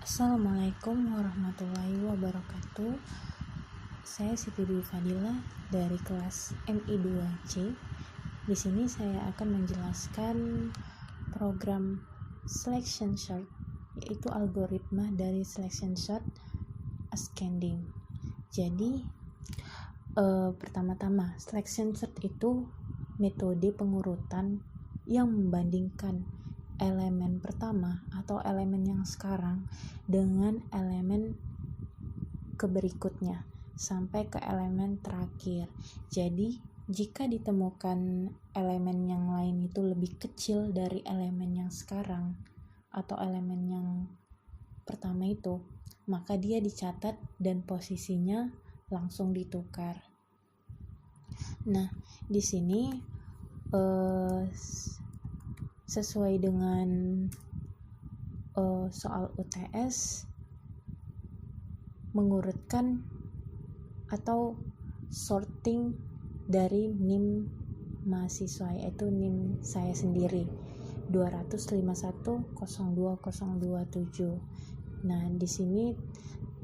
Assalamualaikum warahmatullahi wabarakatuh. Saya Siti Dwi Fadila dari kelas MI2C. Di sini saya akan menjelaskan program selection sort, yaitu algoritma dari selection sort ascending. Jadi pertama-tama selection sort itu metode pengurutan yang membandingkan elemen pertama atau elemen yang sekarang dengan elemen keberikutnya sampai ke elemen terakhir. Jadi jika ditemukan elemen yang lain itu lebih kecil dari elemen yang sekarang atau elemen yang pertama itu, maka dia dicatat dan posisinya langsung ditukar. Nah, di sini sesuai dengan soal UTS mengurutkan atau sorting dari NIM mahasiswa, yaitu NIM saya sendiri 251020027. Nah, di sini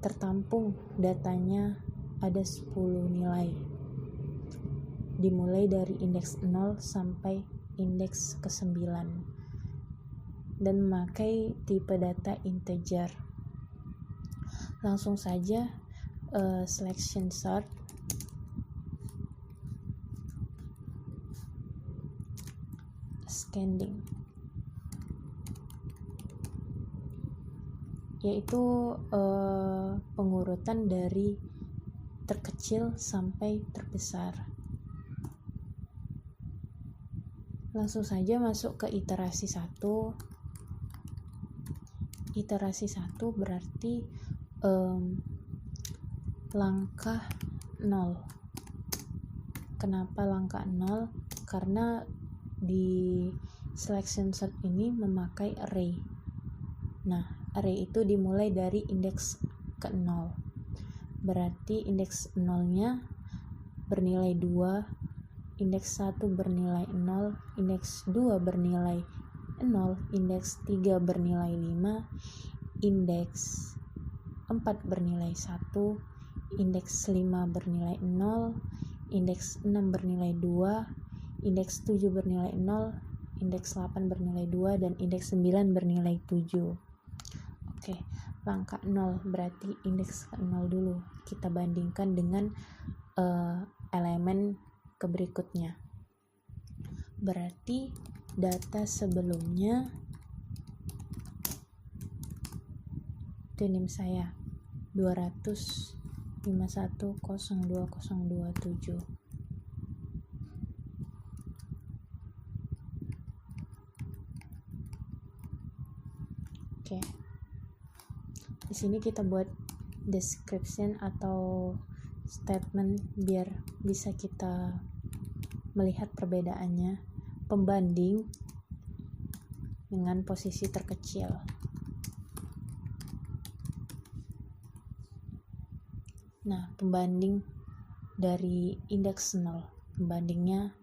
tertampung datanya ada 10 nilai. Dimulai dari indeks 0 sampai indeks ke-9 dan memakai tipe data integer. Langsung saja selection sort ascending, yaitu pengurutan dari terkecil sampai terbesar. Langsung saja masuk ke iterasi 1. Iterasi 1 berarti langkah 0. Kenapa langkah 0? Karena di selection sort ini memakai array. Nah, array itu dimulai dari indeks ke-0. Berarti indeks 0-nya bernilai 2, indeks 1 bernilai 0, indeks 2 bernilai 0, indeks 3 bernilai 5, indeks 4 bernilai 1, indeks 5 bernilai 0, indeks 6 bernilai 2, indeks 7 bernilai 0, indeks 8 bernilai 2, dan indeks 9 bernilai 7. Oke, langkah 0 berarti indeks ke-0 dulu. Kita bandingkan dengan elemen berikutnya. Berarti data sebelumnya itu NIM saya 251020027. Oke. Di sini kita buat description atau statement biar bisa kita melihat perbedaannya, pembanding dengan posisi terkecil. Nah, pembanding dari indeks 0, pembandingnya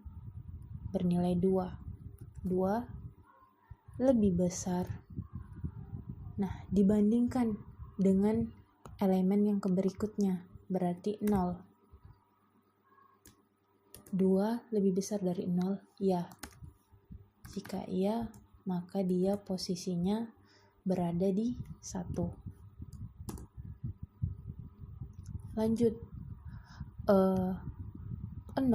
bernilai 2. 2 lebih besar. Nah, dibandingkan dengan elemen yang berikutnya, berarti 0. 2 lebih besar dari 0? Ya. Jika iya, maka dia posisinya berada di 1. Lanjut. 0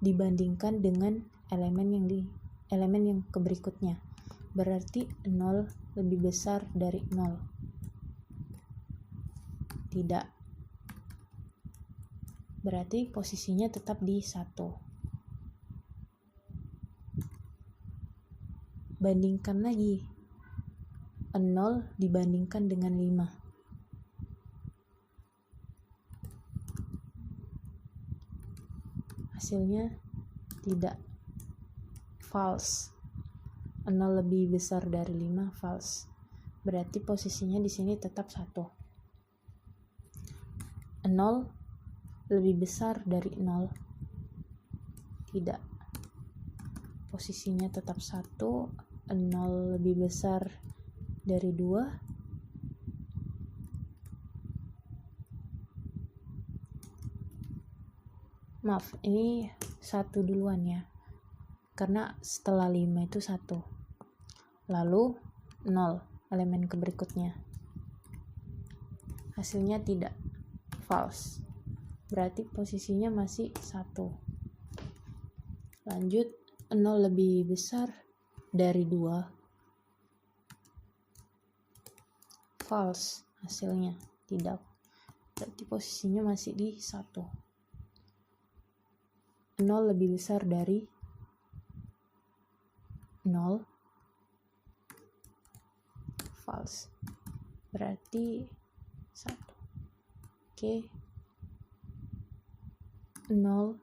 dibandingkan dengan elemen yang berikutnya. Berarti 0 lebih besar dari 0. Tidak. Berarti posisinya tetap di 1. Bandingkan lagi. 0 dibandingkan dengan 5. Hasilnya tidak. False. 0 lebih besar dari 5, false. Berarti posisinya di sini tetap 1. 0 lebih besar dari 0. Tidak. Posisinya tetap 1. 0 lebih besar dari 2. maaf, ini 1 duluan ya, karena setelah 5 itu 1, lalu 0 elemen ke berikutnya, hasilnya tidak, false, berarti posisinya masih 1. Lanjut, 0 lebih besar dari 2, false, hasilnya tidak, berarti posisinya masih di 1. 0 lebih besar dari 0, false, berarti 1. Oke. 0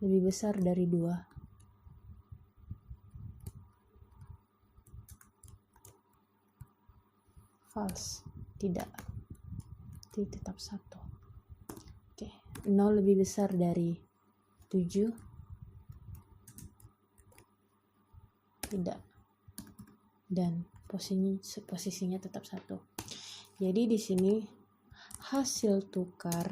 lebih besar dari 2, false, tidak, tetap 1. Oke. 0 lebih besar dari 7, tidak, dan posisinya tetap 1. Jadi di sini hasil tukar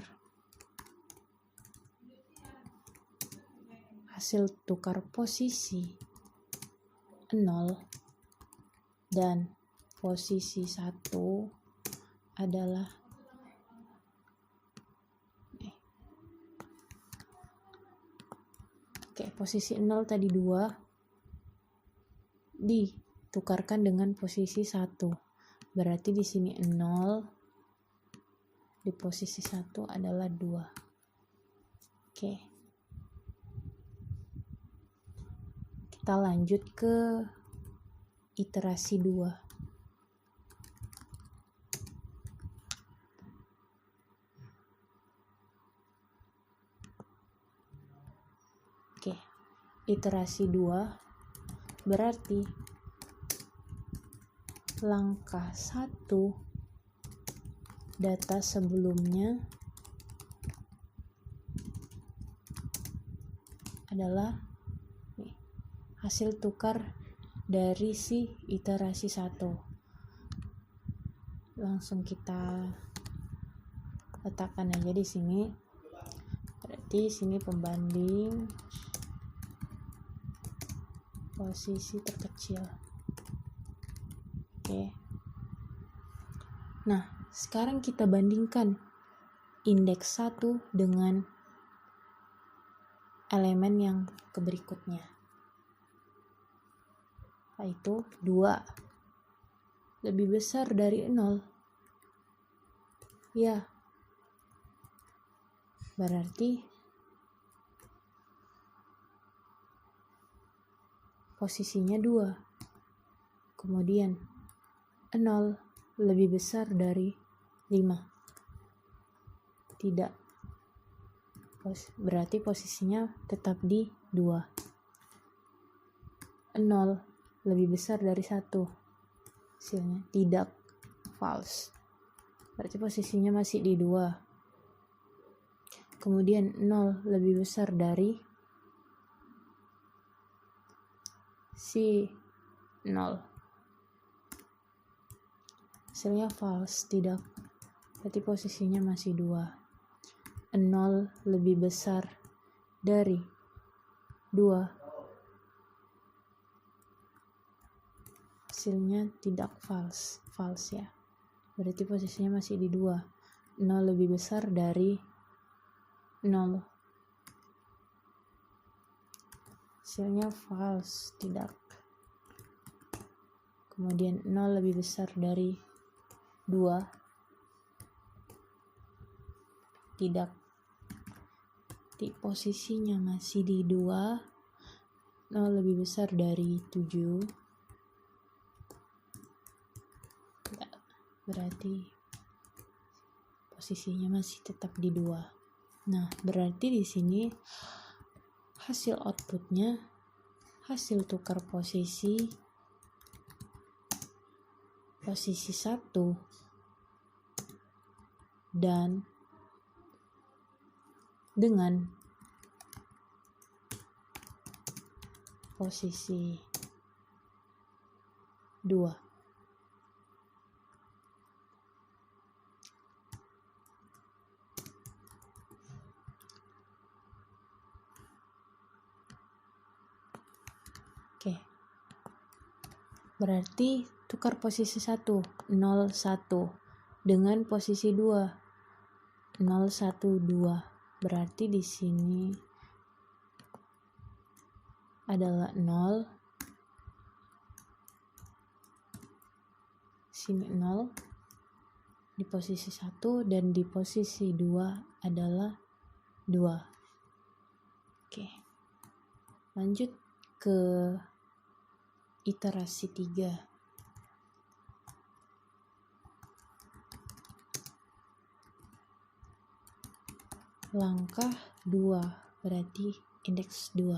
posisi 0 dan posisi 1 adalah posisi 0 tadi 2 ditukarkan dengan posisi 1. Berarti di sini 0 di posisi 1 adalah 2. Oke. Kita lanjut ke iterasi 2. Oke. Iterasi 2 berarti langkah 1 data sebelumnya adalah hasil tukar dari si iterasi 1. Langsung kita letakkan aja di sini. Berarti sini pembanding posisi terkecil. Oke. Nah, sekarang kita bandingkan indeks 1 dengan elemen yang berikutnya, yaitu 2 lebih besar dari 0. Ya, berarti posisinya 2. Kemudian 0 lebih besar dari 5. Tidak. Berarti posisinya tetap di 2. 0 lebih besar dari 1. Hasilnya tidak, false. Berarti posisinya masih di 2. Kemudian 0 lebih besar dari si 0. Hasilnya false, tidak. Berarti posisinya masih 2. 0 lebih besar dari 2. Hasilnya tidak, false ya. Berarti posisinya masih di 2. 0 lebih besar dari 0. Hasilnya false, tidak. Kemudian 0 lebih besar dari 2. Tidak. Di posisinya masih di 2. 0 lebih besar dari 7. Tidak. Berarti posisinya masih tetap di 2. Nah, berarti di sini hasil outputnya hasil tukar posisi 1 dan dengan posisi 2. Berarti tukar posisi 1, 0, 1 dengan posisi 2, 0, 1, 2. Berarti di sini adalah 0, sini 0 di posisi 1, dan di posisi 2 adalah 2. Oke. Lanjut ke iterasi 3. Langkah 2 berarti indeks 2.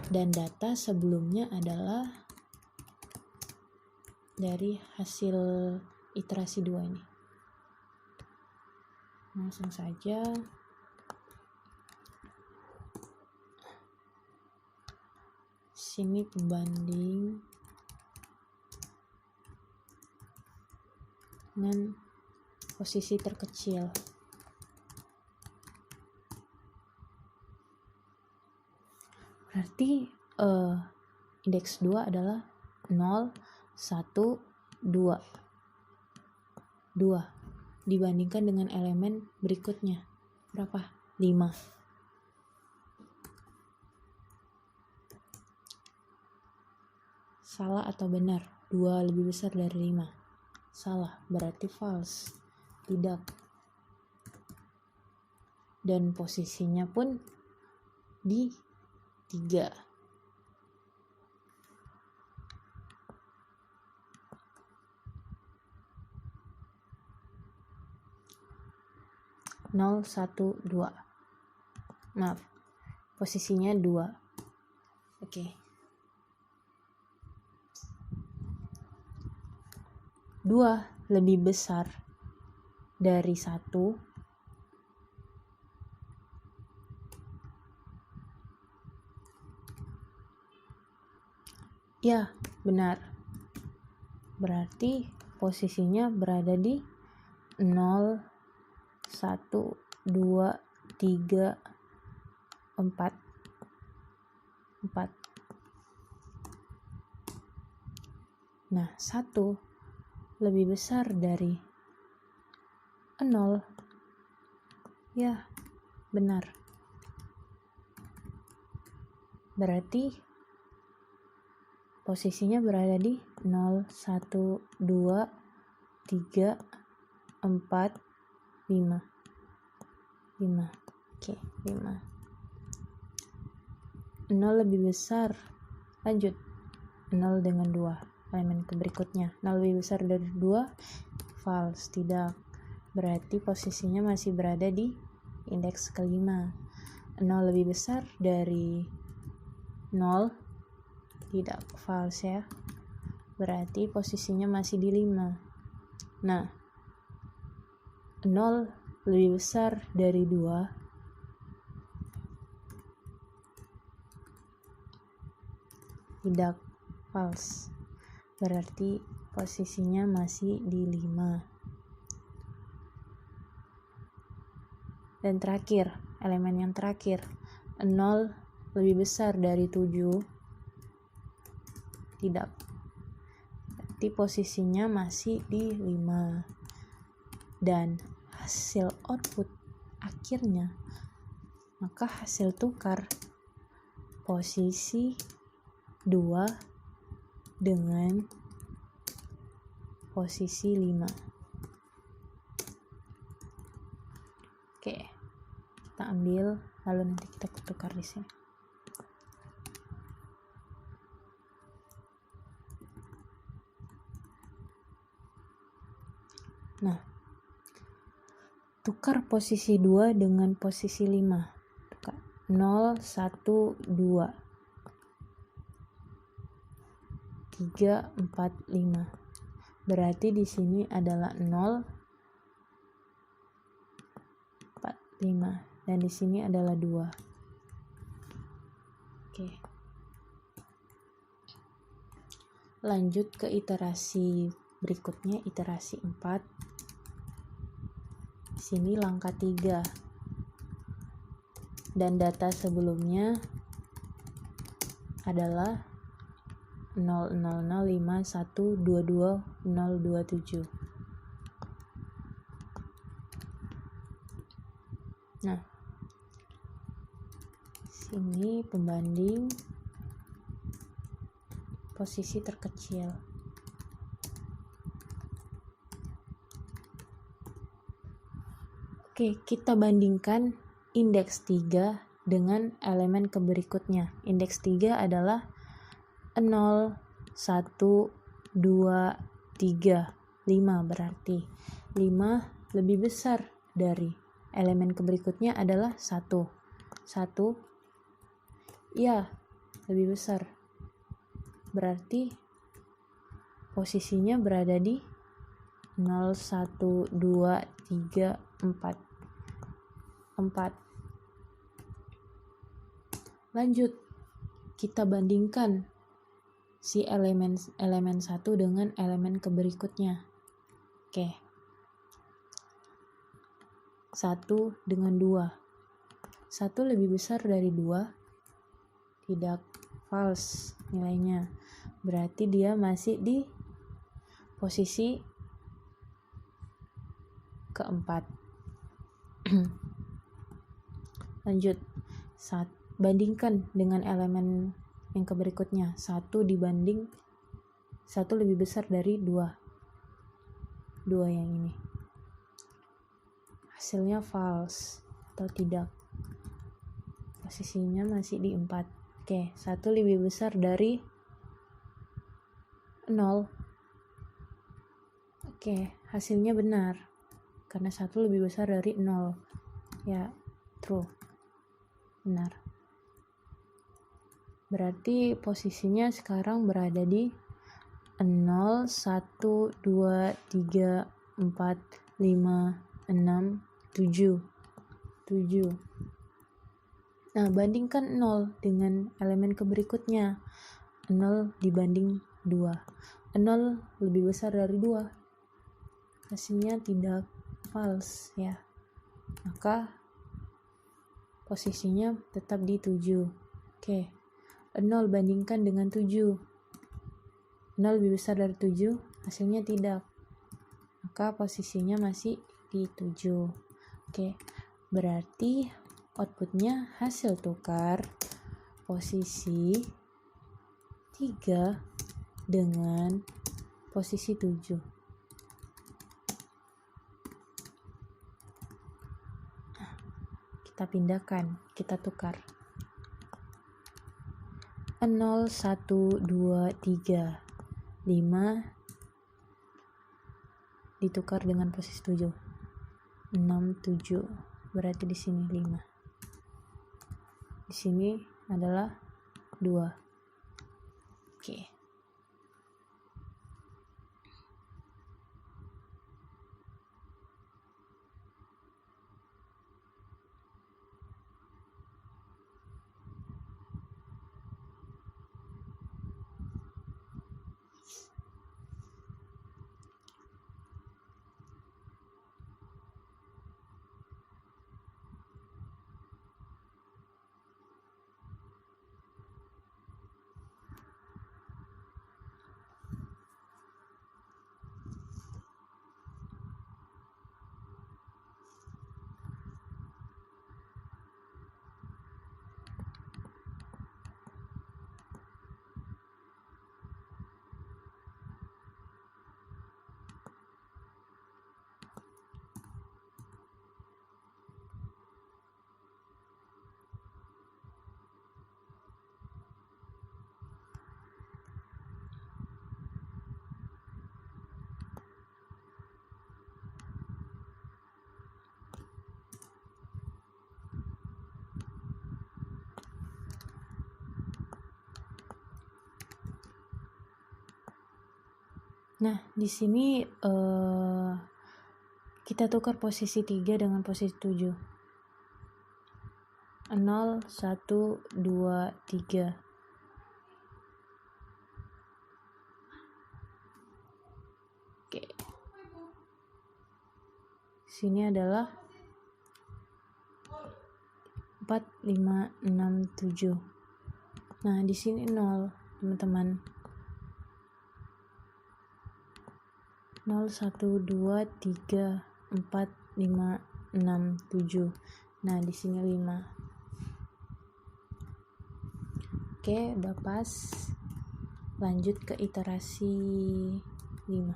Dan data sebelumnya adalah dari hasil iterasi 2 ini. Langsung saja sini pembanding dengan posisi terkecil. Berarti indeks 2 adalah 0, 1, 2. 2 dibandingkan dengan elemen berikutnya. Berapa? 5. Salah atau benar? 2 lebih besar dari 5. Salah, berarti false. Tidak. Dan posisinya pun di 3. Nol, 1, 2. Maaf, posisinya 2. Oke. 2 lebih besar dari 1. Ya, benar. Berarti posisinya berada di 0, 1, 2, 3, 4. 4. Nah, 1 lebih besar dari 0. Ya, benar. Berarti posisinya berada di 0, 1, 2, 3, 4, 5. 5. Oke, 5. 0 lebih besar. Lanjut. 0 dengan 2. Elemen berikutnya. 0 lebih besar dari 2. False. Tidak. Berarti posisinya masih berada di indeks kelima. 0 lebih besar dari 0. Tidak. False ya. Berarti posisinya masih di 5. Nah, 0 lebih besar dari 2. Tidak. False. Berarti posisinya masih di 5. Dan terakhir, elemen yang terakhir, 0 lebih besar dari 7. Tidak. Berarti posisinya masih di 5. Dan hasil output akhirnya, maka hasil tukar posisi 2 dengan posisi 5. Oke, kita ambil, lalu nanti kita tukar di sini. Nah, tukar posisi 2 dengan posisi 5. Tukar 0, 1, 2. 3, 4, 5. Berarti di sini adalah 0, 4, 5. Dan di sini adalah 2. Oke. Lanjut ke iterasi berikutnya, iterasi 4. Di sini langkah 3. Dan data sebelumnya adalah 0,005122,027. Nah, sini pembanding posisi terkecil. Oke, kita bandingkan indeks 3 dengan elemen berikutnya. Indeks 3 adalah 0, 1, 2, 3, 5, berarti 5 lebih besar dari elemen berikutnya adalah 1. 1, ya, lebih besar. Berarti posisinya berada di 0, 1, 2, 3, 4. 4. Lanjut, kita bandingkan si elemen 1 dengan elemen berikutnya. Oke. 1 dengan 2. 1 lebih besar dari 2? Tidak, false nilainya. Berarti dia masih di posisi keempat. Lanjut, bandingkan dengan elemen yang berikutnya. 1 dibanding 1 lebih besar dari 2. 2 yang ini. Hasilnya false atau tidak. Posisinya masih di 4. Oke, 1 lebih besar dari 0. Oke, hasilnya benar. Karena 1 lebih besar dari 0. Ya, true. Benar. Berarti posisinya sekarang berada di 0, 1, 2, 3, 4, 5, 6, 7. 7. Nah, bandingkan 0 dengan elemen berikutnya. 0 dibanding 2. 0 lebih besar dari 2. Hasilnya tidak, false ya. Maka posisinya tetap di 7. Oke. 0 bandingkan dengan 7. 0 lebih besar dari 7, hasilnya tidak. Maka posisinya masih di 7. Oke. Berarti outputnya hasil tukar posisi 3 dengan posisi 7. Kita pindahkan, kita tukar. 0, 1, 2, 3, 5 ditukar dengan posisi 7. 6, 7. Berarti di sini 5. Di sini adalah 2. Oke. Nah, di sini kita tukar posisi 3 dengan posisi 7. 0, 1, 2, 3. Oke. Sini adalah 4, 5, 6, 7. Nah, di sini 0, teman-teman. 0, 1, 2, 3, 4, 5, 6, 7. Nah, di sini 5. Oke, udah pas. Lanjut ke iterasi 5.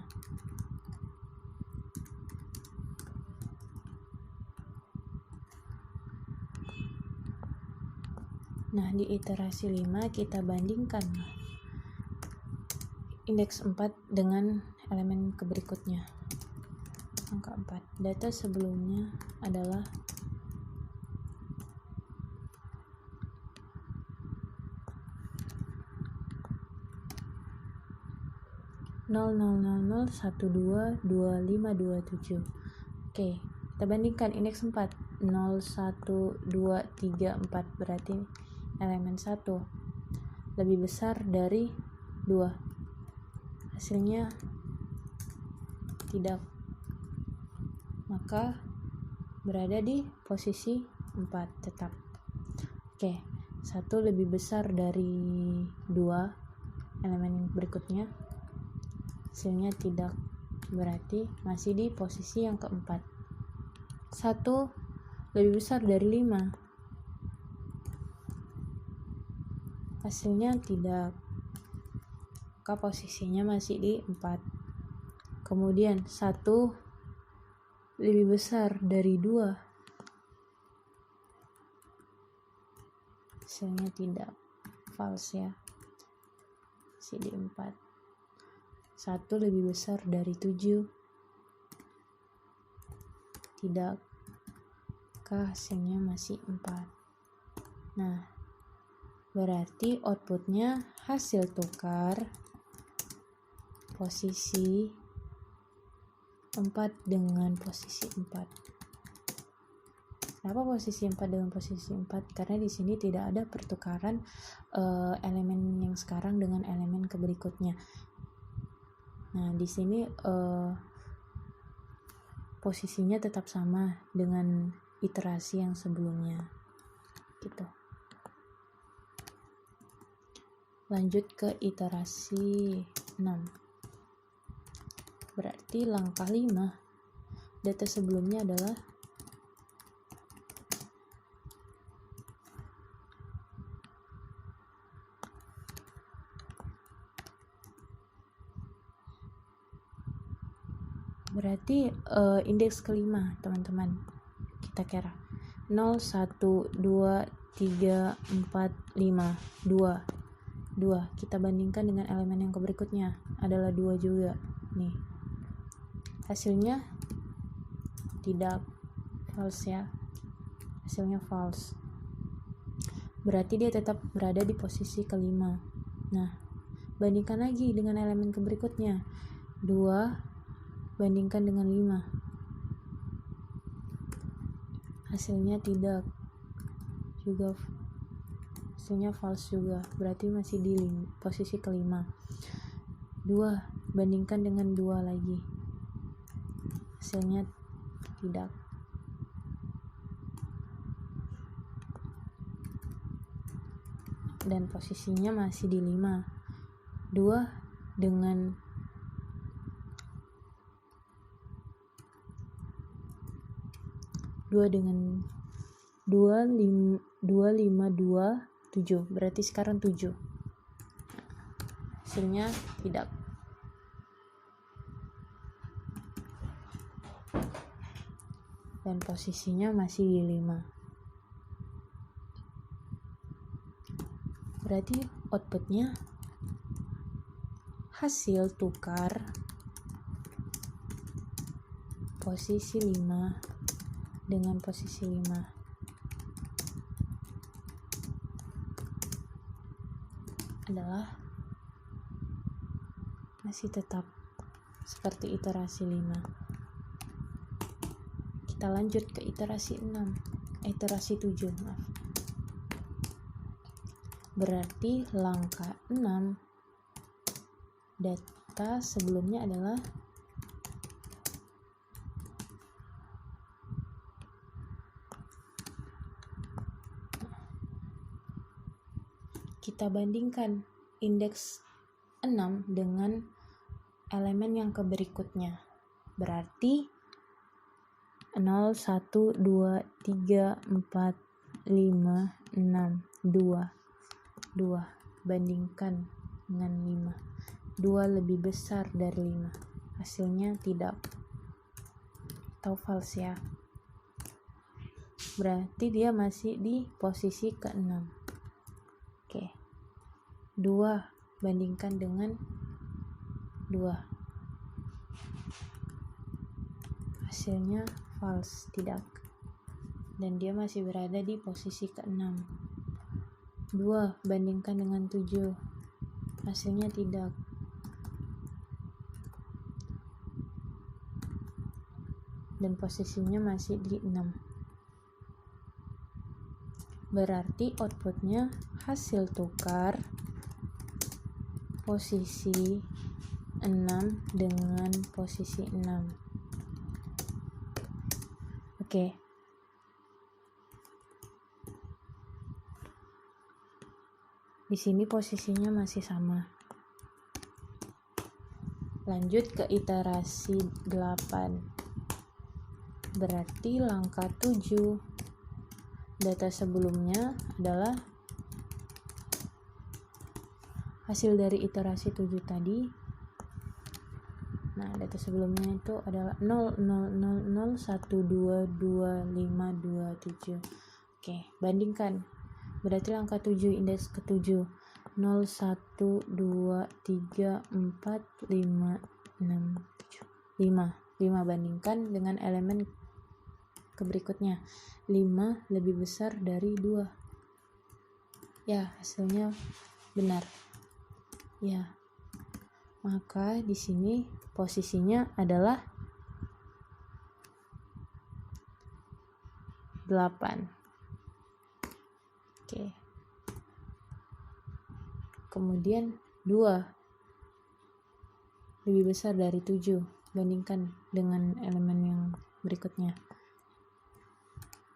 Nah, di iterasi 5 kita bandingkan indeks 4 dengan elemen berikutnya. Angka 4. Data sebelumnya adalah 0,000,1,2,25,27. Oke, kita bandingkan indeks 4. 0, 1, 2, 3, 4 berarti elemen 1 lebih besar dari 2. Hasilnya tidak, maka berada di posisi 4 tetap. Oke, 1 lebih besar dari 2 elemen berikutnya, hasilnya tidak, berarti masih di posisi yang keempat. 1 lebih besar dari 5, hasilnya tidak, maka posisinya masih di 4. Kemudian 1 lebih besar dari 2, hasilnya tidak, false ya, masih di 4. 1 lebih besar dari 7, tidak, maka hasilnya masih 4. Nah, berarti outputnya hasil tukar posisi 4 dengan posisi 4. Kenapa posisi 4 dengan posisi 4? Karena di sini tidak ada pertukaran elemen yang sekarang dengan elemen berikutnya. Nah, di sini posisinya tetap sama dengan iterasi yang sebelumnya. Gitu. Lanjut ke iterasi 6. Berarti langkah 5. Data sebelumnya adalah berarti indeks kelima, teman-teman. Kita kira 0, 1, 2, 3, 4, 5, 2. 2. Kita bandingkan dengan elemen yang berikutnya, adalah 2 juga. Nih. Hasilnya tidak, false ya. Hasilnya false. Berarti dia tetap berada di posisi kelima. Nah, bandingkan lagi dengan elemen berikutnya. 2 bandingkan dengan 5. Hasilnya tidak, juga hasilnya false juga. Berarti masih di posisi kelima. 2 bandingkan dengan 2 lagi. Hasilnya tidak. Dan posisinya masih di 5. 2 dengan 2 5, 2, 7. Berarti sekarang 7. Hasilnya tidak. Dan posisinya masih di 5. Berarti outputnya hasil tukar posisi 5 dengan posisi 5 adalah masih tetap seperti iterasi 5. Kita lanjut ke iterasi 7, maaf. Berarti langkah 6, data sebelumnya adalah kita bandingkan indeks 6 dengan elemen yang berikutnya. Berarti 0, 1, 2, 3, 4, 5, 6, 2 bandingkan dengan 5. 2 lebih besar dari 5. Hasilnya tidak atau false ya. Berarti dia masih di posisi ke-6. Oke. 2 bandingkan dengan 2. Hasilnya false, tidak. Dan dia masih berada di posisi ke-6. 2 bandingkan dengan 7. Hasilnya tidak. Dan posisinya masih di 6. Berarti outputnya hasil tukar posisi 6 dengan posisi 6. Oke. Di sini posisinya masih sama. Lanjut ke iterasi 8. Berarti langkah 7. Data sebelumnya adalah hasil dari iterasi 7 tadi. Nah, data sebelumnya itu adalah 0, 0, 0, 0, 1, 2, 2, 5, 2, 7. Oke, bandingkan. Berarti langkah 7, indeks ke-7. 0, 1, 2, 3, 4, 5, 6, 7. 5 bandingkan dengan elemen berikutnya. 5 lebih besar dari 2. Ya, hasilnya benar. Ya. Maka di sini posisinya adalah 8. Oke. Kemudian 2 lebih besar dari 7. Bandingkan dengan elemen yang berikutnya.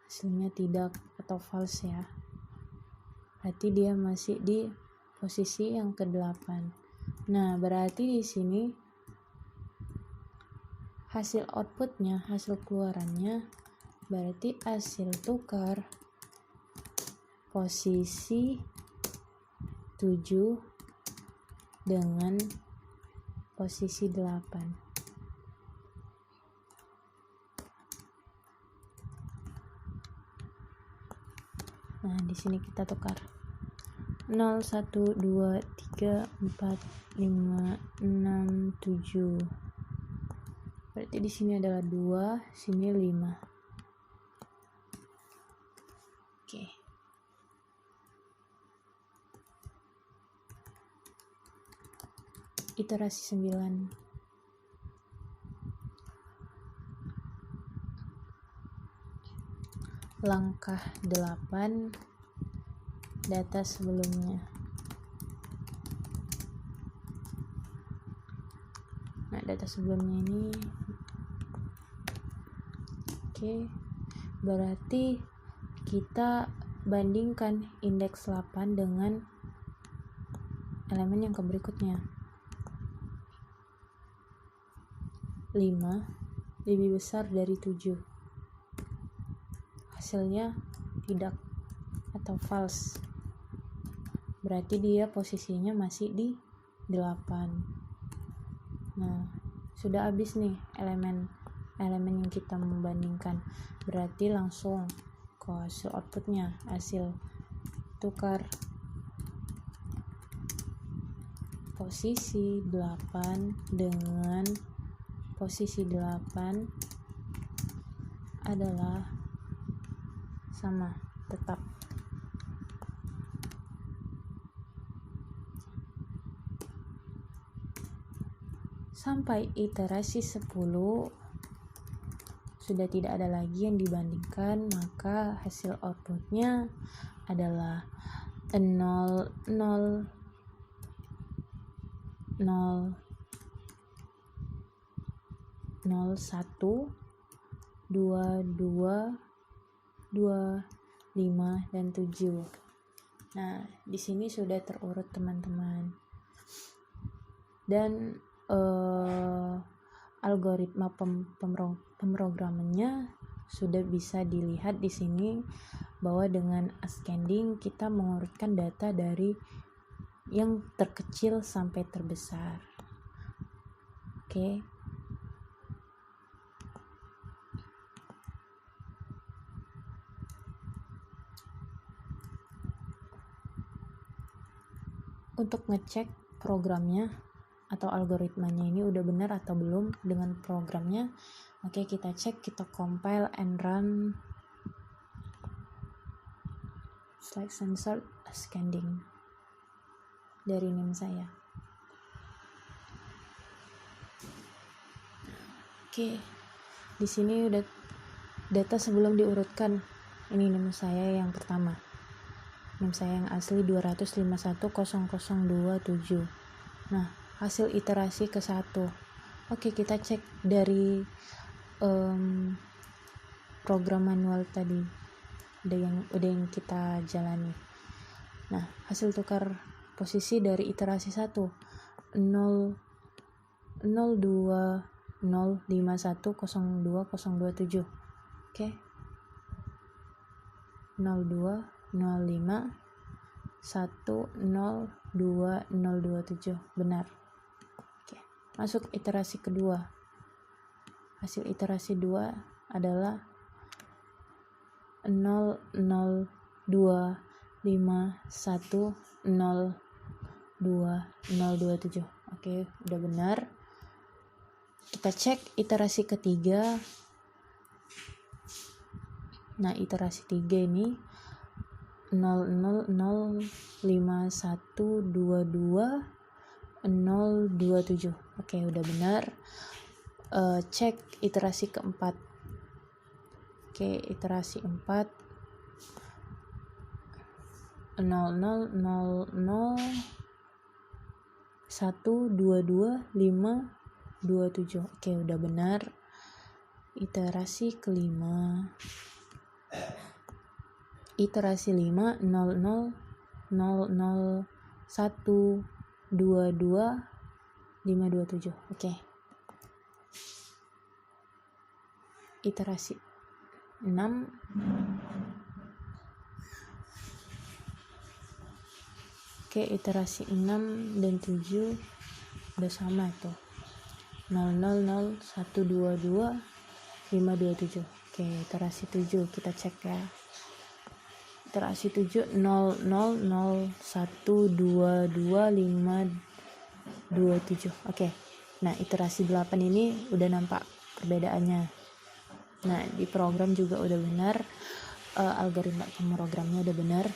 Hasilnya tidak atau false ya. Berarti dia masih di posisi yang ke-8. Nah, berarti di sini hasil outputnya, hasil keluarannya berarti hasil tukar posisi 7 dengan posisi 8. Nah, di sini kita tukar 0, 1, 2, 3, 4, 5, 6, 7. Berarti di sini adalah 2, sini 5. Oke. Iterasi 9. Langkah 8, data sebelumnya. Nah, data sebelumnya ini oke. Berarti kita bandingkan indeks 8 dengan elemen yang berikutnya. 5 lebih besar dari 7. Hasilnya tidak atau false. Berarti dia posisinya masih di 8. Nah, sudah habis nih elemen yang kita membandingkan. Berarti langsung ke hasil outputnya, hasil tukar posisi 8 dengan posisi 8 adalah sama, tetap. Sampai iterasi 10 sudah tidak ada lagi yang dibandingkan, maka hasil outputnya adalah 0, 0, 0, 0, 1, 2, 2, 2, 5, dan 7. Nah, di sini sudah terurut teman-teman. Dan algoritma pemrogramannya sudah bisa dilihat di sini, bahwa dengan ascending kita mengurutkan data dari yang terkecil sampai terbesar. Oke. Untuk ngecek programnya atau algoritmanya ini udah benar atau belum dengan programnya, oke, kita cek, kita compile and run selection sort ascending dari NIM saya. Oke, di sini udah data sebelum diurutkan. Ini NIM saya yang pertama, NIM saya yang asli 251.00027. Nah, hasil iterasi ke 1. Oke, kita cek dari program manual tadi, udah yang kita jalani. Nah, hasil tukar posisi dari iterasi 1 02051020027. Oke. 02051020027 benar. Oke, masuk iterasi kedua. Hasil iterasi 2 adalah 00251020027. Oke, udah benar. Kita cek iterasi ketiga. Nah, iterasi 3 ini 00051220027. Oke, udah benar. Cek iterasi keempat. Oke, iterasi 4 000122527. Oke, udah benar. Iterasi kelima. Iterasi 5 000122527. Oke. Iterasi 6 Oke, iterasi 6 dan 7 udah sama tuh. 000122527. Oke, iterasi 7 kita cek ya. Iterasi 7 001222527. Oke. Nah, iterasi 8 ini udah nampak perbedaannya. Nah, di program juga udah benar, algoritma pemrogramannya udah benar.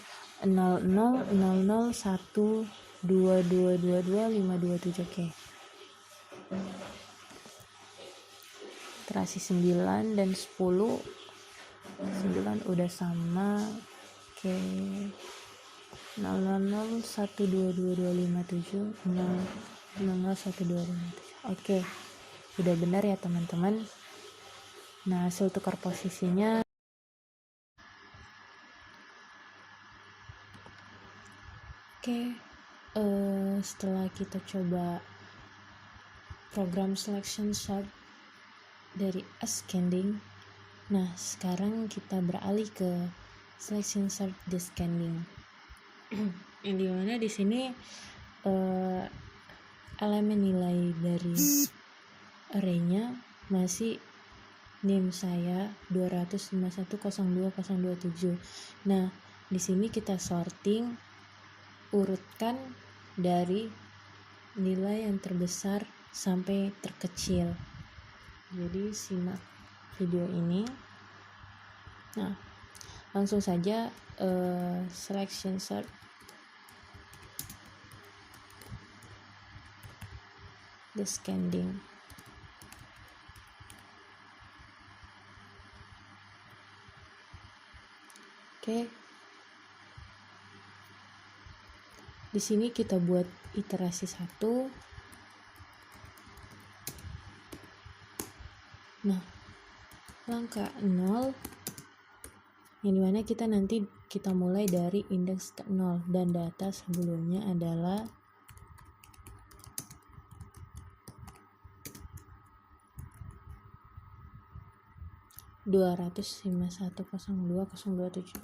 00012222527. Oke. Iterasi 9 dan 10. 9 udah sama. Oke. 000122257 0012257. Oke. Udah benar ya, teman-teman. Nah, hasil tukar posisinya oke. Setelah kita coba program selection sort dari ascending, nah sekarang kita beralih ke selection sort descending. Yang dimana di sini elemen nilai dari array-nya masih NIM saya 251.02027. Nah, di sini kita sorting, urutkan dari nilai yang terbesar sampai terkecil. Jadi simak video ini. Nah, langsung saja selection sort descending. Oke. Di sini kita buat iterasi 1. Nah, langkah 0 yang dimana kita nanti kita mulai dari indeks ke 0 dan data sebelumnya adalah 251.02.027.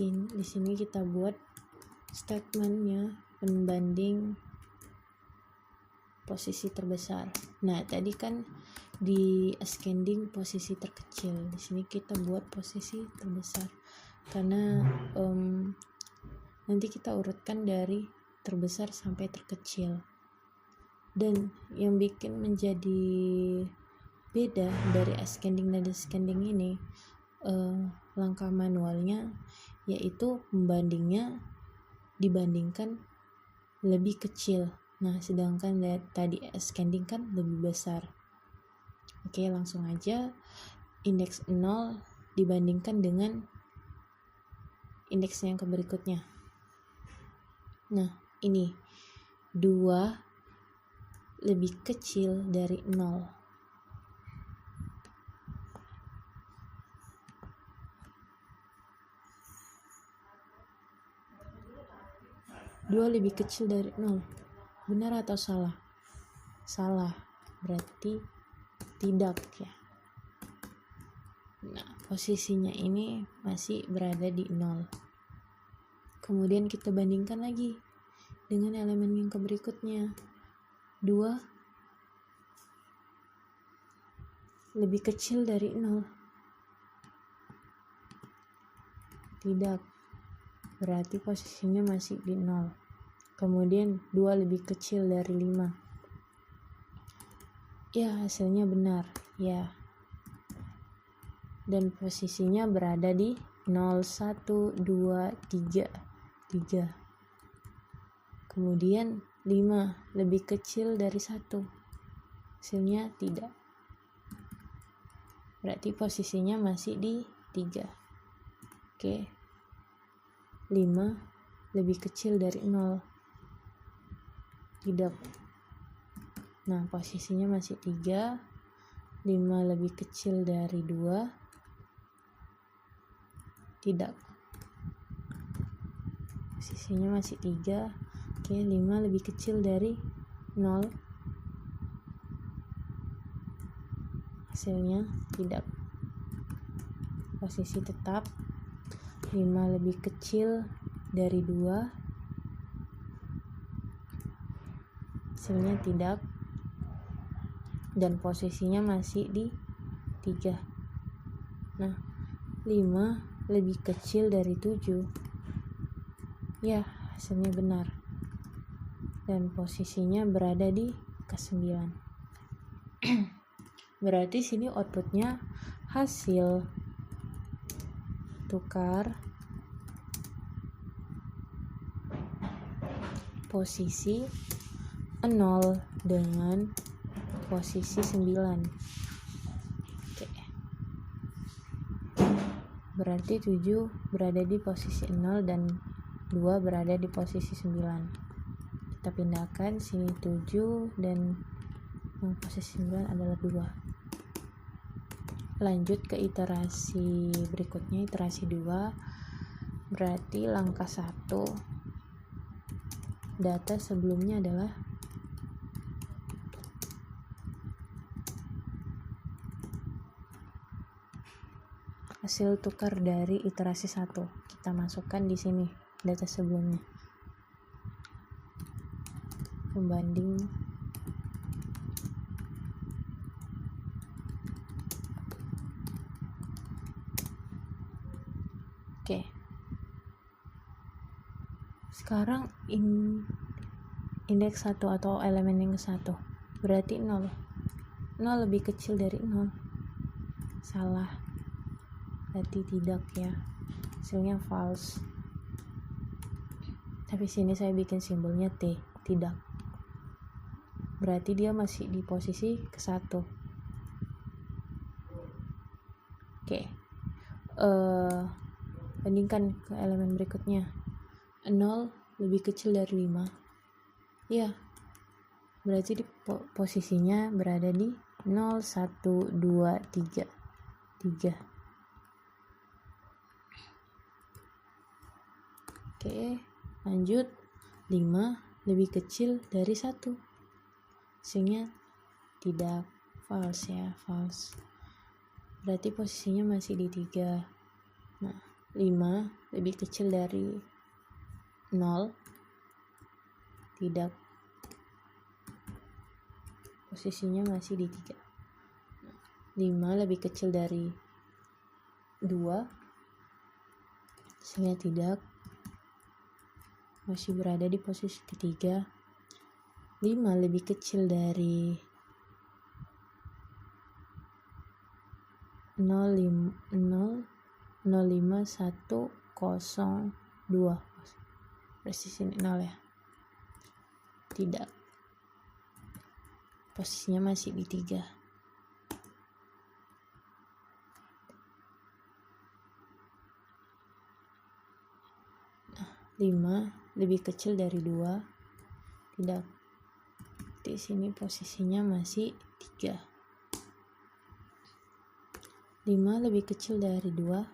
Di sini kita buat statementnya pembanding posisi terbesar. Nah, tadi kan di ascending posisi terkecil. Di sini kita buat posisi terbesar. Karena nanti kita urutkan dari terbesar sampai terkecil. Dan yang bikin menjadi beda dari ascending dan descending ini langkah manualnya, yaitu pembandingnya dibandingkan lebih kecil. Nah, sedangkan tadi ascending kan lebih besar. Oke, langsung aja. Indeks 0 dibandingkan dengan indeks yang berikutnya. Nah, ini 2 lebih kecil dari 0. 2 lebih kecil dari 0. Benar atau salah? Salah. Berarti tidak ya. Nah, posisinya ini masih berada di 0. Kemudian kita bandingkan lagi dengan elemen yang berikutnya. 2 lebih kecil dari 0. Tidak. Berarti posisinya masih di 0. Kemudian 2 lebih kecil dari 5. Ya, hasilnya benar. Ya. Dan posisinya berada di 0, 1, 2, 3. Kemudian 5 lebih kecil dari 1. Hasilnya tidak. Berarti posisinya masih di 3. Oke. 5 lebih kecil dari 0. Tidak. Nah, posisinya masih 3. 5 lebih kecil dari 2. Tidak. Posisinya masih 3. Oke, 5 lebih kecil dari 0. Hasilnya tidak. Posisi tetap. 5 lebih kecil dari 2. Hasilnya tidak. Dan posisinya masih di 3. Nah, 5 lebih kecil dari 7. Ya, hasilnya benar. Dan posisinya berada di ke-9. Berarti sini outputnya hasil tukar posisi 0 dengan posisi 9. Oke. Berarti 7 berada di posisi 0 dan 2 berada di posisi 9. Kita pindahkan sini 7 dan yang posisi 9 adalah 2. Lanjut ke iterasi berikutnya, iterasi 2. Berarti langkah 1, data sebelumnya adalah hasil tukar dari iterasi 1. Kita masukkan di sini data sebelumnya. Pembanding Oke. Sekarang indeks 1 atau elemen yang ke-1 berarti 0. 0 lebih kecil dari 0. Salah. Berarti tidak ya. Hasilnya false. Tapi sini saya bikin simbolnya T, tidak. Berarti dia masih di posisi ke-1. Oke. Bandingkan ke elemen berikutnya. 0 lebih kecil dari 5. Ya. Berarti di posisinya berada di 0, 1, 2, 3. Oke, lanjut. 5 lebih kecil dari 1. Hasilnya tidak, false ya, false. Berarti posisinya masih di 3. Nah, 5 lebih kecil dari 0. Tidak. Posisinya masih di 3. 5 lebih kecil dari 2. Hasilnya tidak. Masih berada di posisi ketiga. 5 lebih kecil dari 0,102. Persis ini 0 ya. Tidak. Posisinya masih di 3. Nah, 5 lebih kecil dari 2. Tidak. Di sini posisinya masih 3. 5 lebih kecil dari 2.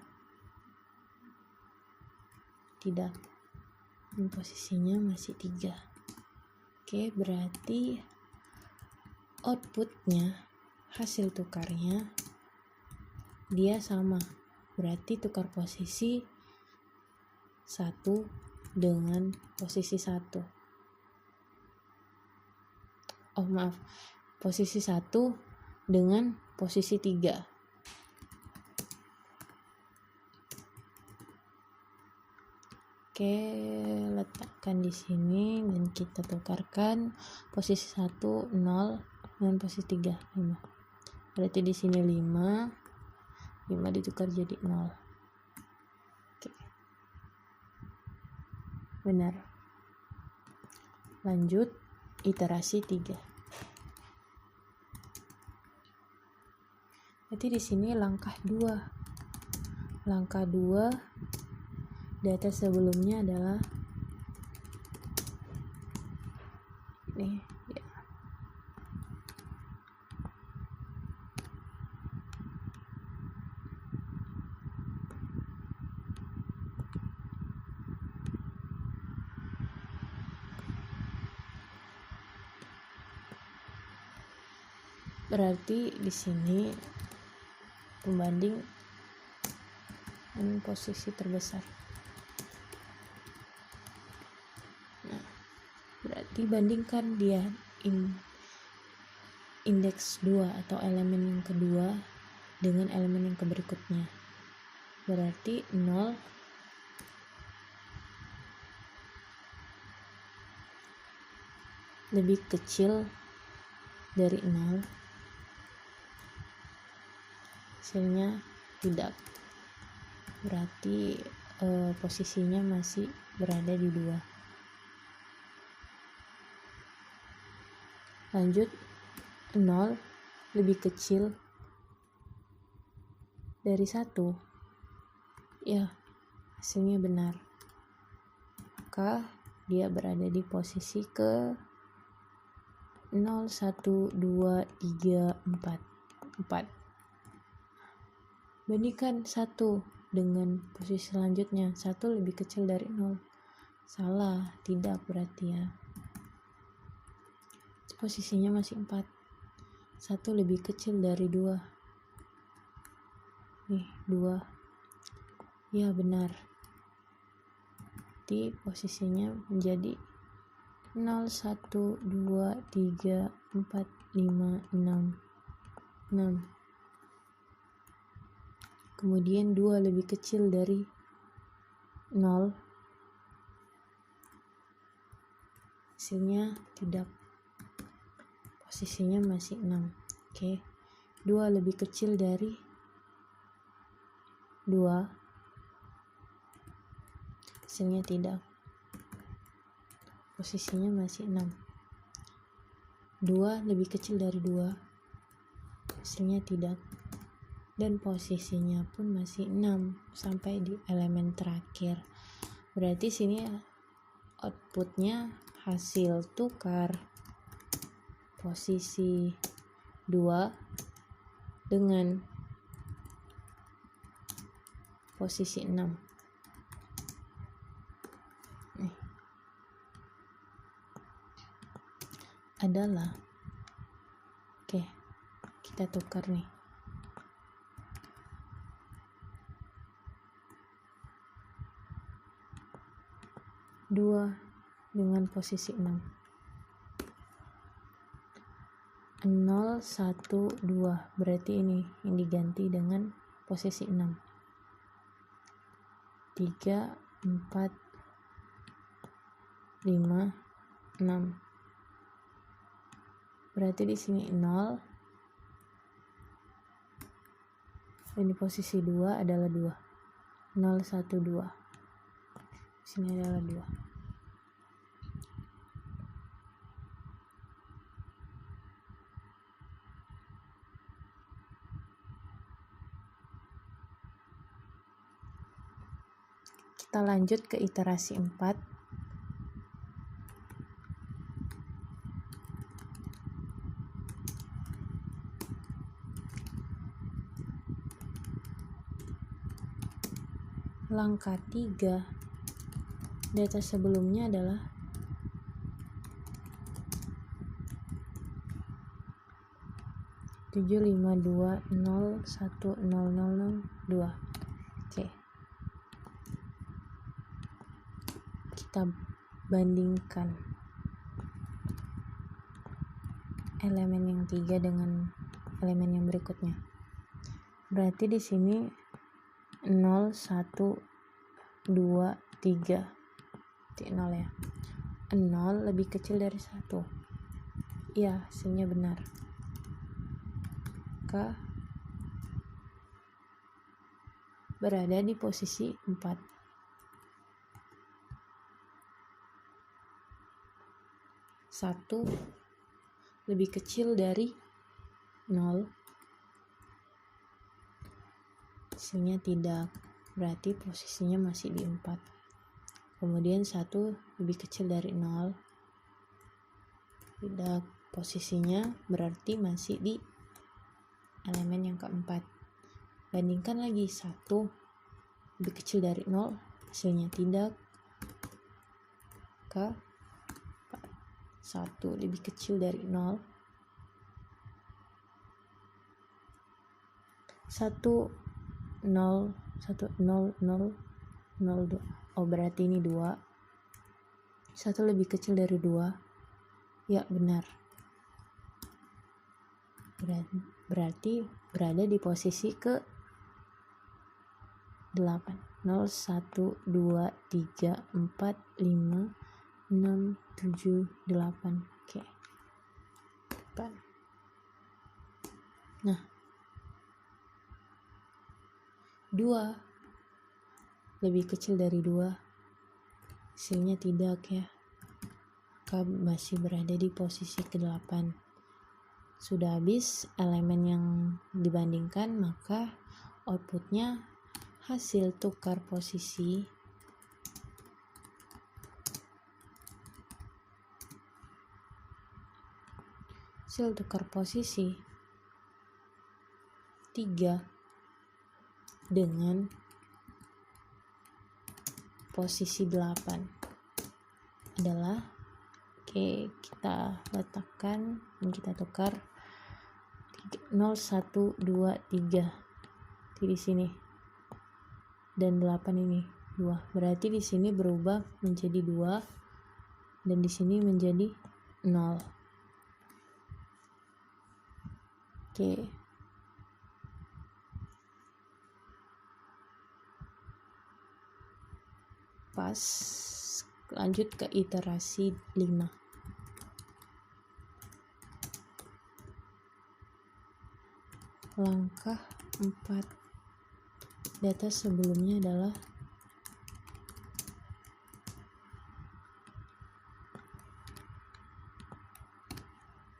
Tidak. Dan posisinya masih 3. Oke, berarti outputnya, hasil tukarnya dia sama. Berarti tukar posisi 1 dengan posisi 1. Oh maaf, posisi 1 dengan posisi 3. Oke, letakkan di sini dan kita tukarkan posisi 1 0 dengan posisi 3 5. Berarti di sini 5 ditukar jadi 0. Oke. Benar. Lanjut iterasi 3. Berarti di sini langkah 2. Langkah 2 data sebelumnya adalah nih ya. Berarti di sini pembanding posisi terbesar. Nah, berarti bandingkan dia indeks 2 atau elemen yang kedua dengan elemen yang berikutnya. Berarti 0 lebih kecil dari 0. Hasilnya tidak. Berarti posisinya masih berada di 2. Lanjut, 0 lebih kecil dari 1. Ya, hasilnya benar. Maka dia berada di posisi ke 0, 1, 2, 3, 4. Bandingkan 1 dengan posisi selanjutnya. 1 lebih kecil dari 0. Salah, tidak berarti ya. Posisinya masih 4. 1 lebih kecil dari 2. Nih, 2. Ya, benar. Di posisinya menjadi 0, 1, 2, 3, 4, 5, 6. Kemudian 2 lebih kecil dari 0. Hasilnya tidak. Posisinya masih 6. Oke. 2 lebih kecil dari 2. Hasilnya tidak. Posisinya masih 6. 2 lebih kecil dari 2. Hasilnya tidak. Dan posisinya pun masih 6 sampai di elemen terakhir. Berarti sini outputnya hasil tukar posisi 2 dengan posisi 6. adalah, oke, kita tukar nih. Dua dengan posisi 6. 0, 1, 2. Berarti ini yang diganti dengan posisi 6. 3, 4, 5, 6. Berarti di sini 0. Dan di posisi 2 adalah 2. 0, 1, 2. Sini adalah 2. Kita lanjut ke iterasi 4. Langkah 3. Data sebelumnya adalah 752010002. Oke. Kita bandingkan elemen yang 3 dengan elemen yang berikutnya. Berarti di sini 0, 1, 2, 3. 0 ya. 0 lebih kecil dari 1. Iya, hasilnya benar. Maka berada di posisi 4. 1 lebih kecil dari 0. Hasilnya tidak. Berarti posisinya masih di 4. Kemudian 1 lebih kecil dari 0. Tidak, posisinya berarti masih di elemen yang keempat. Bandingkan lagi, 1 lebih kecil dari 0, hasilnya tidak. Maka 1 lebih kecil dari 0. 1, 0, 1, 0, 0, 0, 2. Oh, berarti ini 2. 1 lebih kecil dari 2. Ya, benar. Berarti berada di posisi ke 8. 0, 1, 2, 3, 4, 5, 6, 7, 8. Oke. 8. Nah, 2 lebih kecil dari 2. Hasilnya tidak ya. Maka masih berada di posisi ke-8. Sudah habis elemen yang dibandingkan, maka outputnya hasil tukar posisi hasil tukar posisi 3 dengan posisi 8 adalah, oke, kita letakkan dan kita tukar 0, 1, 2, 3 di sini, dan 8 ini 2. Berarti di sini berubah menjadi 2 dan di sini menjadi 0. Oke. Pas. Lanjut ke iterasi 5. Langkah 4. Data sebelumnya adalah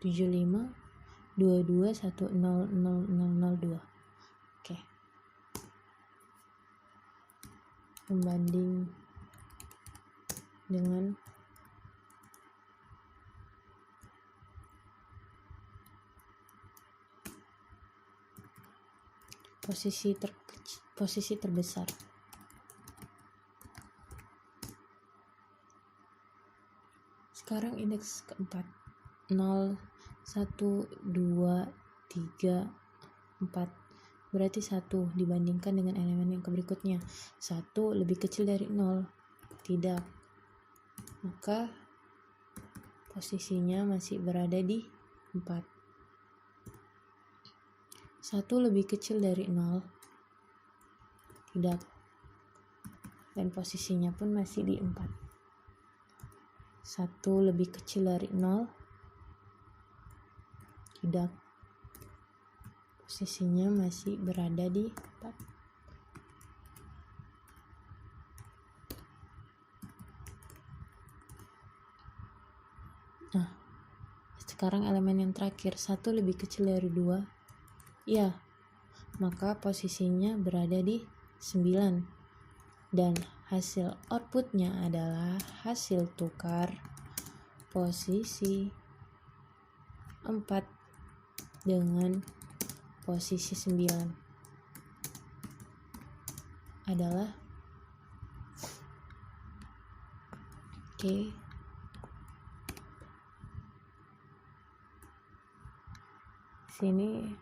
7522100002. Oke. Membanding dengan posisi terbesar. Sekarang indeks keempat. 0, 1, 2, 3, 4. Berarti 1 dibandingkan dengan elemen yang berikutnya. 1 lebih kecil dari 0. Tidak. Maka posisinya masih berada di 4. 1 lebih kecil dari 0. Tidak. Dan posisinya pun masih di 4. 1 lebih kecil dari 0. Tidak. Posisinya masih berada di 4. Nah, sekarang elemen yang terakhir, 1 lebih kecil dari 2. Ya, maka posisinya berada di 9. Dan hasil outputnya adalah hasil tukar posisi 4 dengan posisi 9 adalah sini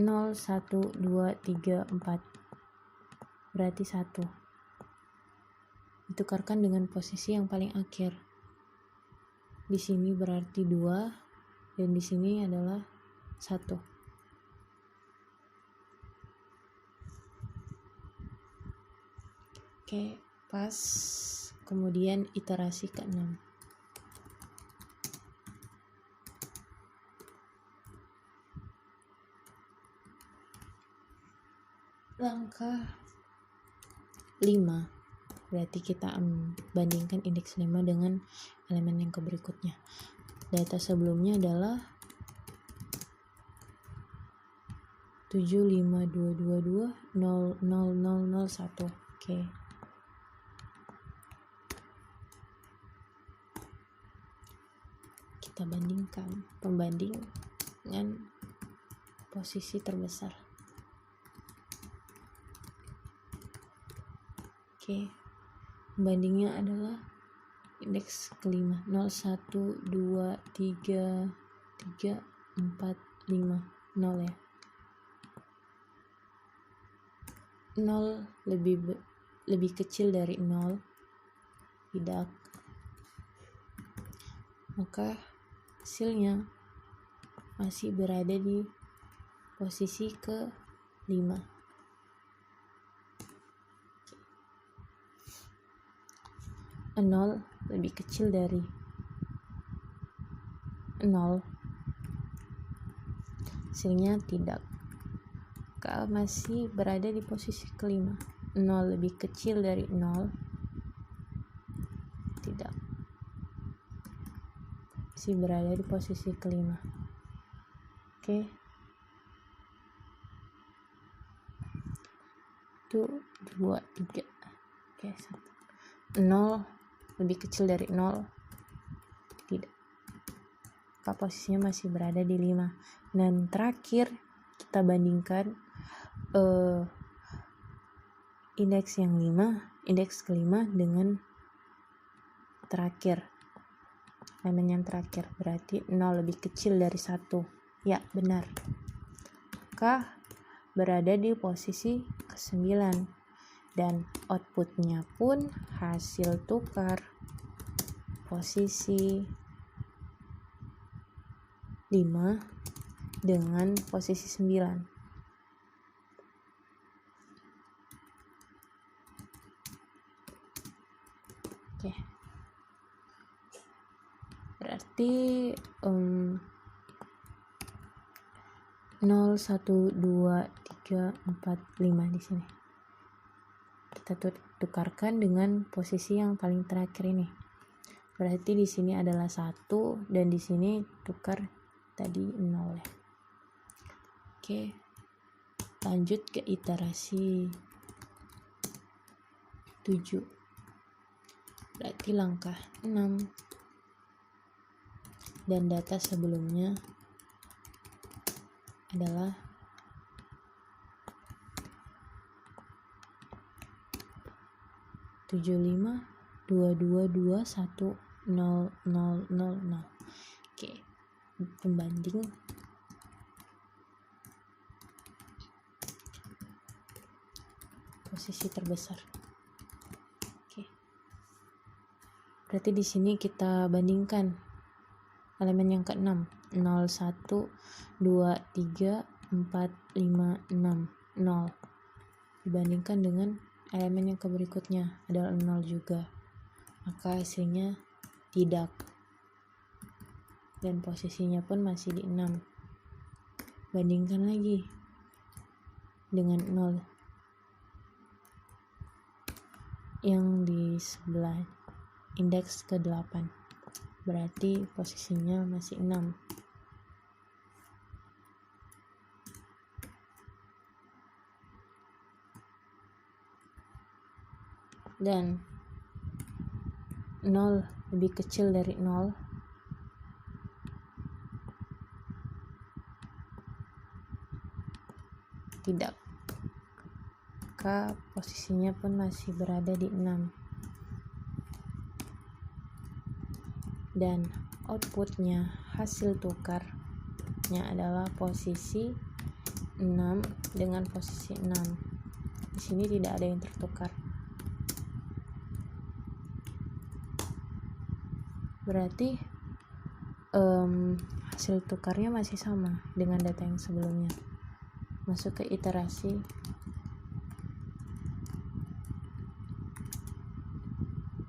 0, 1, 2, 3, 4. Berarti 1. Ditukarkan dengan posisi yang paling akhir. Di sini berarti 2 dan di sini adalah 1. Oke, pas. Kemudian iterasi ke-6. Langkah 5. Berarti kita bandingkan indeks 5 dengan elemen yang berikutnya. Data sebelumnya adalah 75222000001. Oke. Kita bandingkan pembandingan posisi terbesar. Oke. Pembandingnya adalah indeks kelima 0, 1, 2, 3, 4, 5, 0 ya. 0 lebih kecil dari 0. Tidak. Maka hasilnya masih berada di posisi ke-5. Nol lebih kecil dari 0. Hasilnya tidak. Maka masih berada di posisi ke-5. 0 lebih kecil dari 0. Tidak. Masih berada di posisi ke-5. Oke. 1, 2, 3. Oke, 1. 0 lebih kecil dari 0. Tidak. Maka posisinya masih berada di 5. Dan terakhir kita bandingkan indeks yang 5, indeks ke-5 dengan terakhir. Elemen yang terakhir berarti 0 lebih kecil dari 1. Ya, benar. Maka berada di posisi ke-9. Dan outputnya pun hasil tukar posisi 5 dengan posisi 9. Oke. Berarti 0, 1, 2, 3, 4, 5 di sini. Kita tukarkan dengan posisi yang paling terakhir ini. Berarti di sini adalah 1 dan di sini tukar tadi 0 ya. Oke. Lanjut ke iterasi 7. Berarti langkah 6. Dan data sebelumnya adalah 7522210000. Oke, pembanding posisi terbesar. Oke. Berarti di sini kita bandingkan elemen yang ke-6, 0, 1, 2, 3, 4, 5, 6, 0. Dibandingkan dengan elemen yang berikutnya adalah 0 juga. Maka hasilnya tidak. Dan posisinya pun masih di 6. Bandingkan lagi dengan 0 yang di sebelah indeks ke-8. Berarti posisinya masih 6. Dan 0 lebih kecil dari 0, tidak. Maka posisinya pun masih berada di 6. Dan outputnya, hasil tukarnya adalah posisi 6 dengan posisi 6. Di sini tidak ada yang tertukar. Berarti hasil tukarnya masih sama dengan data yang sebelumnya. Masuk ke iterasi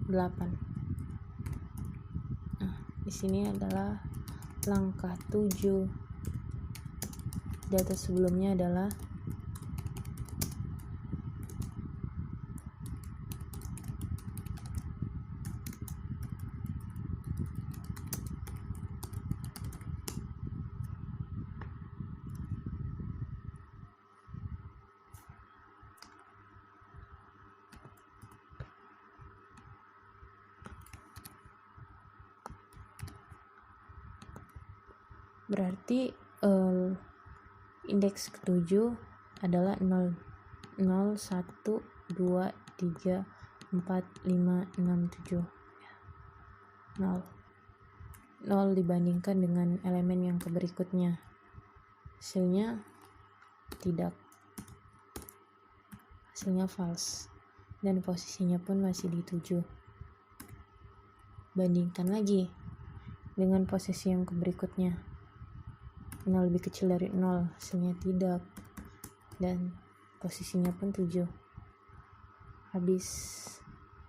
delapan. Nah, di sini adalah langkah 7. Data sebelumnya adalah berarti indeks ke-7 adalah 0, 0, 1, 2, 3, 4, 5, 6, 7. 0. 0 dibandingkan dengan elemen yang berikutnya. Hasilnya tidak. Hasilnya false. Dan posisinya pun masih di 7. Bandingkan lagi dengan posisi yang berikutnya. 0 lebih kecil dari 0, hasilnya tidak. Dan posisinya pun 7. Habis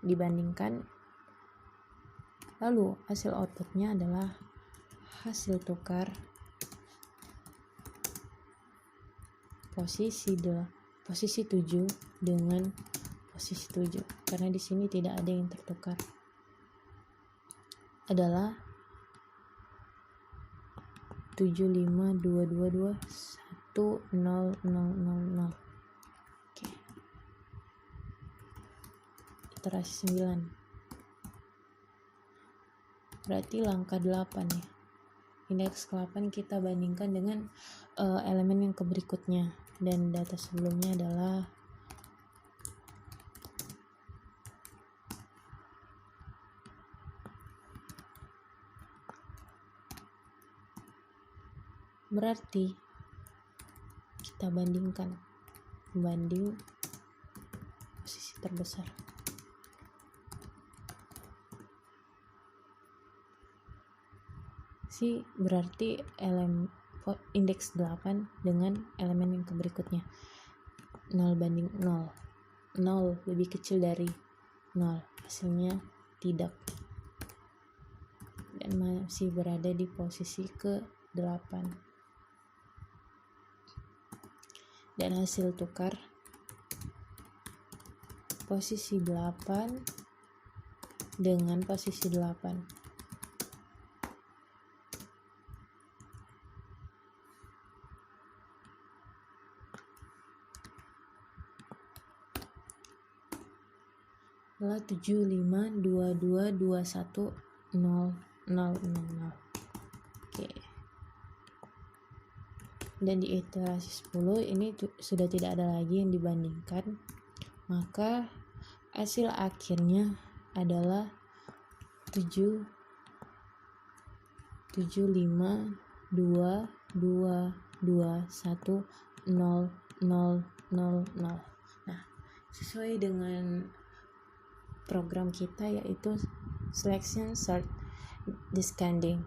dibandingkan, lalu hasil outputnya adalah hasil tukar posisi 7 dengan posisi 7. Karena di sini tidak ada yang tertukar. Adalah 752221000. Oke. Iterasi 9. Berarti langkah 8 ya. Indeks ke-8 kita bandingkan dengan elemen yang berikutnya, dan data sebelumnya adalah berarti kita bandingkan banding posisi terbesar. Berarti indeks 8 dengan elemen yang berikutnya 0 banding 0. 0 lebih kecil dari 0, hasilnya tidak. Dan masih berada di posisi ke-8. Dan hasil tukar posisi 8 dengan posisi 8. Adalah 7522210000. Oke. Dan di iterasi 10 ini sudah tidak ada lagi yang dibandingkan, maka hasil akhirnya adalah 7 7522210000. Nah, sesuai dengan program kita yaitu selection sort descending,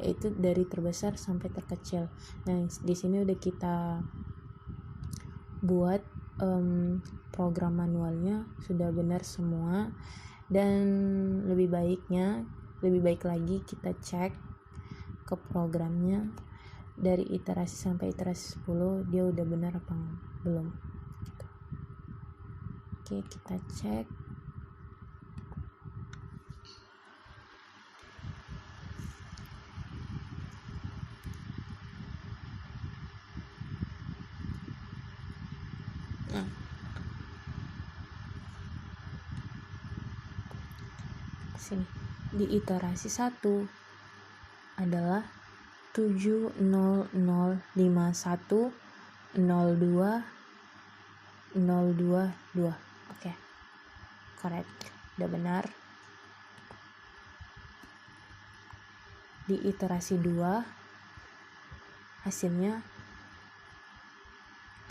yaitu dari terbesar sampai terkecil. Nah, di sini udah kita buat program manualnya, sudah benar semua, dan lebih baik lagi kita cek ke programnya dari iterasi sampai iterasi 10 dia udah benar apa belum. Oke, kita cek. Sini di iterasi 1 adalah 70510202022. Oke, correct, udah benar. Di iterasi 2 hasilnya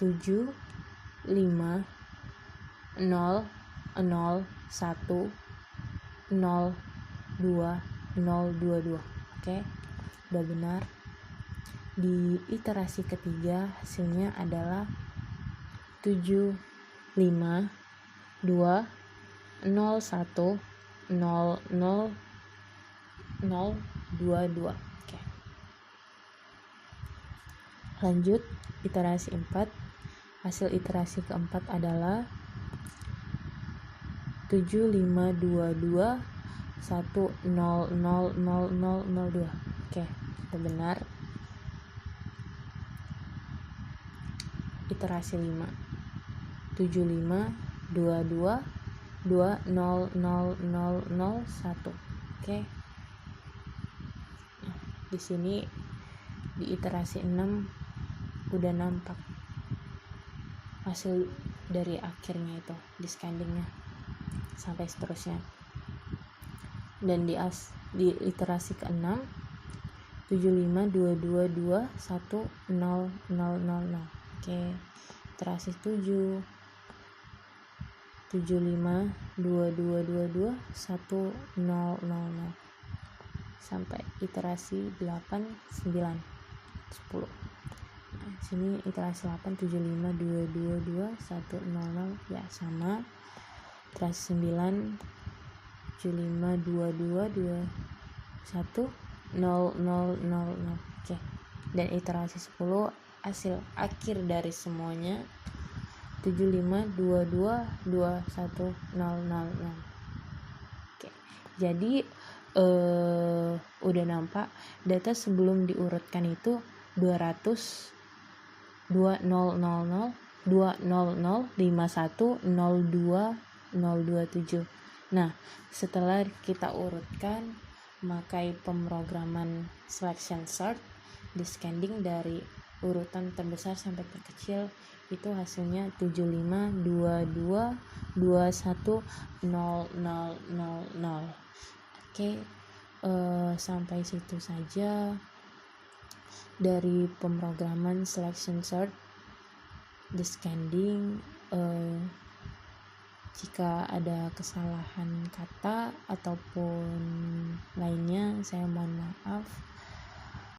7500102022. Oke, udah benar. Di iterasi ketiga hasilnya adalah 7520100022. Oke. Lanjut iterasi 4. Hasil iterasi keempat adalah 752210000002. Oke, itu benar. Iterasi 5 7522200001. Oke. Nah, di sini di iterasi 6 udah nampak hasil dari akhirnya itu descendingnya sampai seterusnya. Dan di iterasi ke-6 7522210000. Oke, iterasi 7 752222210000 sampai iterasi 8 9 10. Nah, sini iterasi 8 75222100 ya sama. Iterasi 9 7522210000. Oke. Dan iterasi 10 hasil akhir dari semuanya 7522210000. Oke. Jadi udah nampak data sebelum diurutkan itu 200 2000 200 51 02 027. Nah, setelah kita urutkan memakai pemrograman selection sort descending dari urutan terbesar sampai terkecil, itu hasilnya 7522210000. Oke, sampai situ saja dari pemrograman selection sort descending. Jika ada kesalahan kata ataupun lainnya, saya mohon maaf.